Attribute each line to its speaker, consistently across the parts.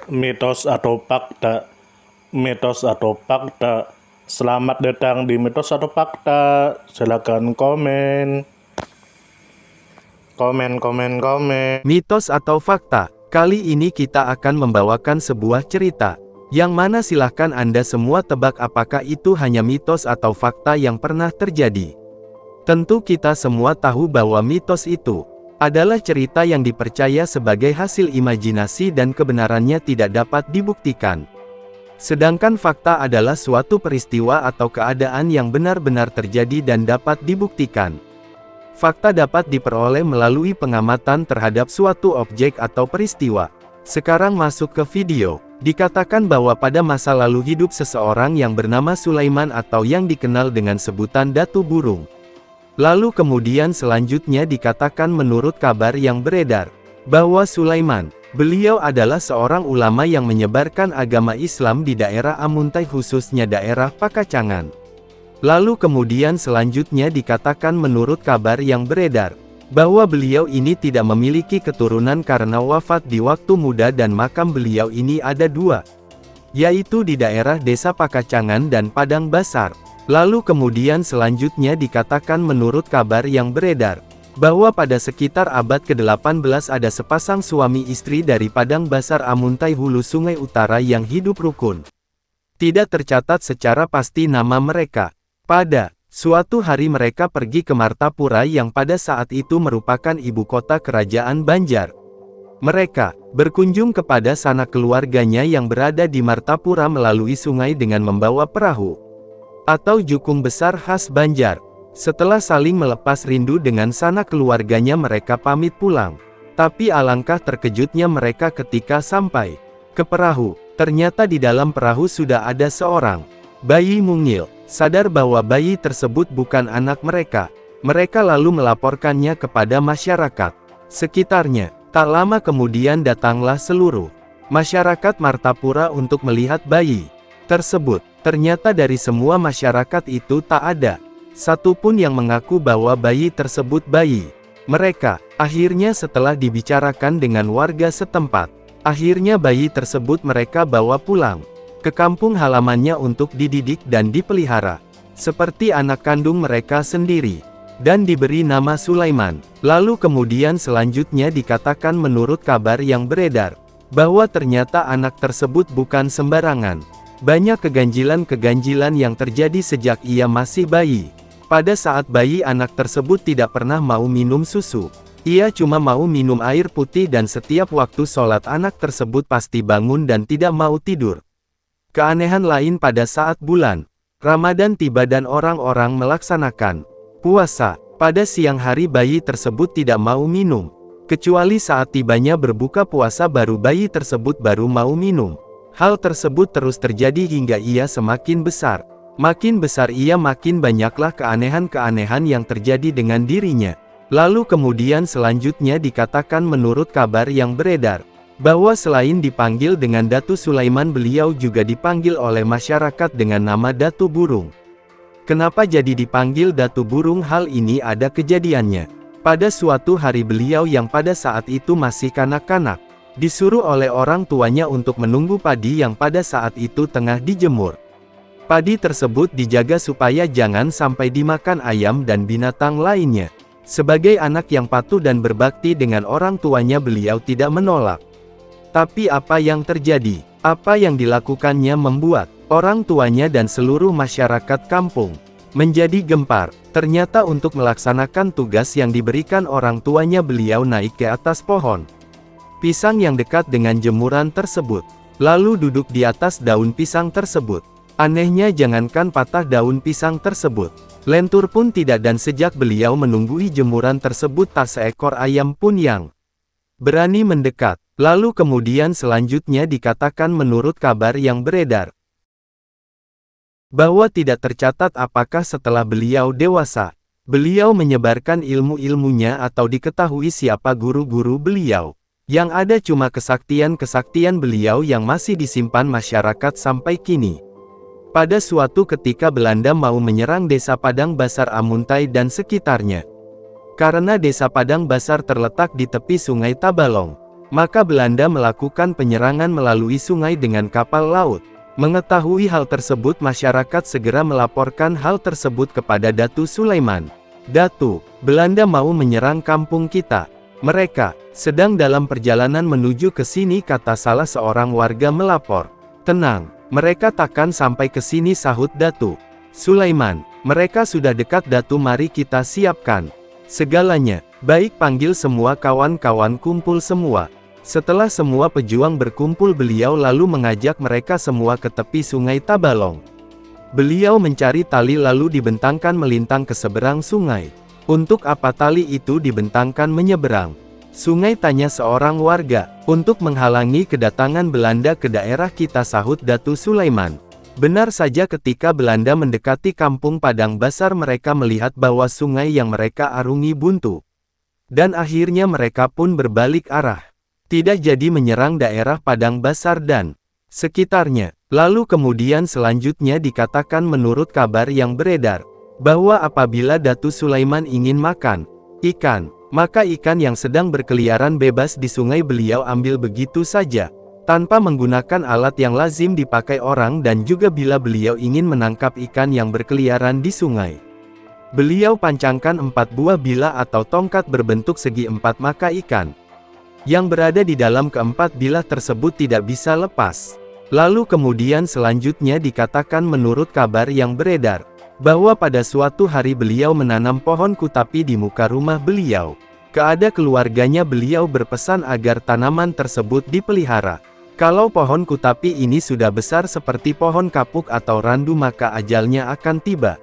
Speaker 1: Mitos atau fakta? Mitos atau fakta? Selamat datang di mitos atau fakta. Silakan komen. Komen.
Speaker 2: Mitos atau fakta? Kali ini kita akan membawakan sebuah cerita, yang mana silahkan Anda semua tebak apakah itu hanya mitos atau fakta yang pernah terjadi. Tentu kita semua tahu bahwa mitos itu adalah cerita yang dipercaya sebagai hasil imajinasi dan kebenarannya tidak dapat dibuktikan. Sedangkan fakta adalah suatu peristiwa atau keadaan yang benar-benar terjadi dan dapat dibuktikan. Fakta dapat diperoleh melalui pengamatan terhadap suatu objek atau peristiwa. Sekarang masuk ke video. Dikatakan bahwa pada masa lalu hidup seseorang yang bernama Sulaiman atau yang dikenal dengan sebutan Datu Burung. Lalu kemudian selanjutnya dikatakan menurut kabar yang beredar, bahwa Sulaiman, beliau adalah seorang ulama yang menyebarkan agama Islam di daerah Amuntai khususnya daerah Pakacangan. Lalu kemudian selanjutnya dikatakan menurut kabar yang beredar, bahwa beliau ini tidak memiliki keturunan karena wafat di waktu muda dan makam beliau ini ada dua, yaitu di daerah Desa Pakacangan dan Padang Basar. Lalu kemudian selanjutnya dikatakan menurut kabar yang beredar, bahwa pada sekitar abad ke-18 ada sepasang suami istri dari Padang Basar Amuntai Hulu Sungai Utara yang hidup rukun. Tidak tercatat secara pasti nama mereka. Pada suatu hari mereka pergi ke Martapura yang pada saat itu merupakan ibu kota kerajaan Banjar. Mereka berkunjung kepada sanak keluarganya yang berada di Martapura melalui sungai dengan membawa perahu atau jukung besar khas Banjar. Setelah saling melepas rindu dengan sanak keluarganya mereka pamit pulang. Tapi alangkah terkejutnya mereka ketika sampai ke perahu. Ternyata di dalam perahu sudah ada seorang bayi mungil. Sadar bahwa bayi tersebut bukan anak mereka, mereka lalu melaporkannya kepada masyarakat sekitarnya. Tak lama kemudian datanglah seluruh masyarakat Martapura untuk melihat bayi tersebut. Ternyata dari semua masyarakat itu tak ada satupun yang mengaku bahwa bayi tersebut bayi mereka. Akhirnya setelah dibicarakan dengan warga setempat, akhirnya bayi tersebut mereka bawa pulang ke kampung halamannya untuk dididik dan dipelihara seperti anak kandung mereka sendiri, dan diberi nama Sulaiman. Lalu kemudian selanjutnya dikatakan menurut kabar yang beredar, bahwa ternyata anak tersebut bukan sembarangan. Banyak keganjilan-keganjilan yang terjadi sejak ia masih bayi. Pada saat bayi anak tersebut tidak pernah mau minum susu. Ia cuma mau minum air putih dan setiap waktu sholat anak tersebut pasti bangun dan tidak mau tidur. Keanehan lain pada saat bulan Ramadan tiba dan orang-orang melaksanakan puasa. Pada siang hari bayi tersebut tidak mau minum. Kecuali saat tibanya berbuka puasa baru bayi tersebut baru mau minum. Hal tersebut terus terjadi hingga ia semakin besar. Makin besar ia makin banyaklah keanehan-keanehan yang terjadi dengan dirinya. Lalu kemudian selanjutnya dikatakan menurut kabar yang beredar, bahwa selain dipanggil dengan Datu Sulaiman beliau juga dipanggil oleh masyarakat dengan nama Datu Burung. Kenapa jadi dipanggil Datu Burung? Hal ini ada kejadiannya. Pada suatu hari beliau yang pada saat itu masih kanak-kanak, disuruh oleh orang tuanya untuk menunggu padi yang pada saat itu tengah dijemur. Padi tersebut dijaga supaya jangan sampai dimakan ayam dan binatang lainnya. Sebagai anak yang patuh dan berbakti dengan orang tuanya beliau tidak menolak. Tapi apa yang terjadi? Apa yang dilakukannya membuat orang tuanya dan seluruh masyarakat kampung menjadi gempar. Ternyata untuk melaksanakan tugas yang diberikan orang tuanya beliau naik ke atas pohon pisang yang dekat dengan jemuran tersebut. Lalu duduk di atas daun pisang tersebut. Anehnya jangankan patah daun pisang tersebut, lentur pun tidak, dan sejak beliau menunggui jemuran tersebut tak seekor ayam pun yang berani mendekat. Lalu kemudian selanjutnya dikatakan menurut kabar yang beredar, bahwa tidak tercatat apakah setelah beliau dewasa, beliau menyebarkan ilmu-ilmunya atau diketahui siapa guru-guru beliau. Yang ada cuma kesaktian-kesaktian beliau yang masih disimpan masyarakat sampai kini. Pada suatu ketika Belanda mau menyerang desa Padang Basar Amuntai dan sekitarnya. Karena desa Padang Basar terletak di tepi sungai Tabalong. maka Belanda melakukan penyerangan melalui sungai dengan kapal laut. Mengetahui hal tersebut, masyarakat segera melaporkan hal tersebut kepada Datu Sulaiman. "Datu, Belanda mau menyerang kampung kita. Mereka sedang dalam perjalanan menuju ke sini," kata salah seorang warga melapor. "Tenang, mereka takkan sampai ke sini," sahut Datu Sulaiman. "Mereka sudah dekat Datu, mari kita siapkan segalanya. Baik, panggil semua kawan-kawan, kumpul semua." Setelah semua pejuang berkumpul, beliau lalu mengajak mereka semua ke tepi sungai Tabalong. Beliau mencari tali lalu dibentangkan melintang ke seberang sungai. "Untuk apa tali itu dibentangkan menyeberang sungai?" tanya seorang warga. "Untuk menghalangi kedatangan Belanda ke daerah kita," sahut Datu Sulaiman. Benar saja, ketika Belanda mendekati kampung Padang Basar, mereka melihat bahwa sungai yang mereka arungi buntu. Dan akhirnya mereka pun berbalik arah. Tidak jadi menyerang daerah Padang Basar dan sekitarnya. Lalu kemudian selanjutnya dikatakan menurut kabar yang beredar, bahwa apabila Datu Sulaiman ingin makan ikan, maka ikan yang sedang berkeliaran bebas di sungai beliau ambil begitu saja, tanpa menggunakan alat yang lazim dipakai orang, dan juga bila beliau ingin menangkap ikan yang berkeliaran di sungai, beliau pancangkan 4 buah bila atau tongkat berbentuk segi 4, maka ikan yang berada di dalam keempat bilah tersebut tidak bisa lepas. Lalu kemudian selanjutnya dikatakan menurut kabar yang beredar, bahwa pada suatu hari beliau menanam pohon kutapi di muka rumah beliau. Kepada keluarganya beliau berpesan agar tanaman tersebut dipelihara. Kalau pohon kutapi ini sudah besar seperti pohon kapuk atau randu, maka ajalnya akan tiba.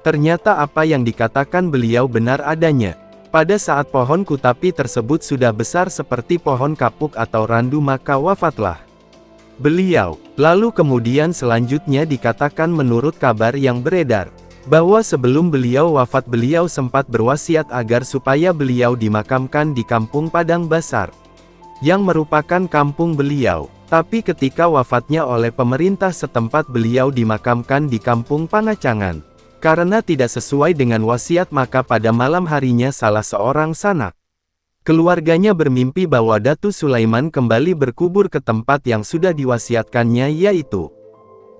Speaker 2: Ternyata apa yang dikatakan beliau benar adanya. Pada saat pohon kutapi tersebut sudah besar seperti pohon kapuk atau randu, maka wafatlah beliau. Lalu kemudian selanjutnya dikatakan menurut kabar yang beredar, bahwa sebelum beliau wafat beliau sempat berwasiat agar supaya beliau dimakamkan di kampung Padang Basar, yang merupakan kampung beliau. Tapi ketika wafatnya oleh pemerintah setempat, beliau dimakamkan di kampung Pangacangan. Karena tidak sesuai dengan wasiat, maka pada malam harinya salah seorang sanak keluarganya bermimpi bahwa Datu Sulaiman kembali berkubur ke tempat yang sudah diwasiatkannya, yaitu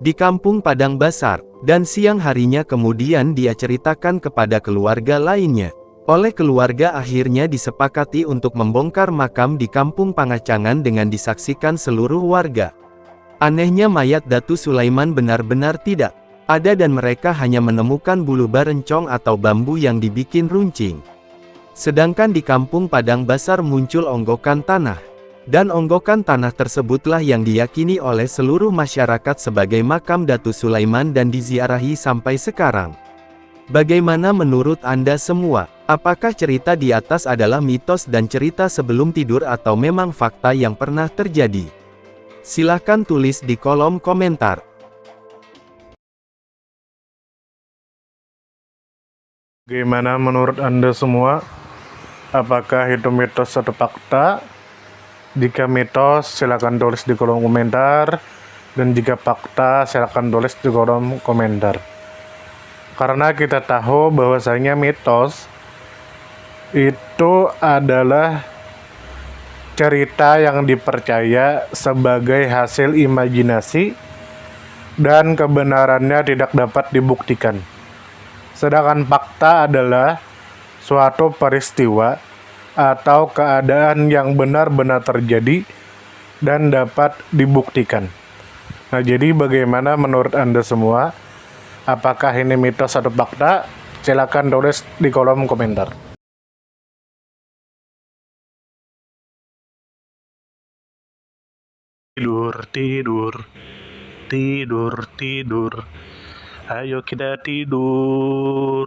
Speaker 2: di kampung Padang Basar. Dan siang harinya kemudian dia ceritakan kepada keluarga lainnya. Oleh keluarga akhirnya disepakati untuk membongkar makam di kampung Pangacangan dengan disaksikan seluruh warga. Anehnya mayat Datu Sulaiman benar-benar tidak ada, dan mereka hanya menemukan bulu barencong atau bambu yang dibikin runcing. Sedangkan di kampung Padang Basar muncul onggokan tanah. Dan onggokan tanah tersebutlah yang diyakini oleh seluruh masyarakat sebagai makam Datu Sulaiman dan diziarahi sampai sekarang. Bagaimana menurut Anda semua? Apakah cerita di atas adalah mitos dan cerita sebelum tidur atau memang fakta yang pernah terjadi? Silahkan tulis di kolom komentar.
Speaker 1: Gimana menurut Anda semua? Apakah itu mitos atau fakta? Jika mitos, silakan tulis di kolom komentar. Dan jika fakta, silakan tulis di kolom komentar. Karena kita tahu bahwasanya mitos itu adalah cerita yang dipercaya sebagai hasil imajinasi dan kebenarannya tidak dapat dibuktikan. Sedangkan fakta adalah suatu peristiwa atau keadaan yang benar-benar terjadi dan dapat dibuktikan. Nah, jadi bagaimana menurut Anda semua? Apakah ini mitos atau fakta? Silakan tulis di kolom komentar. Tidur, tidur, tidur, tidur. Ayo kita tidur.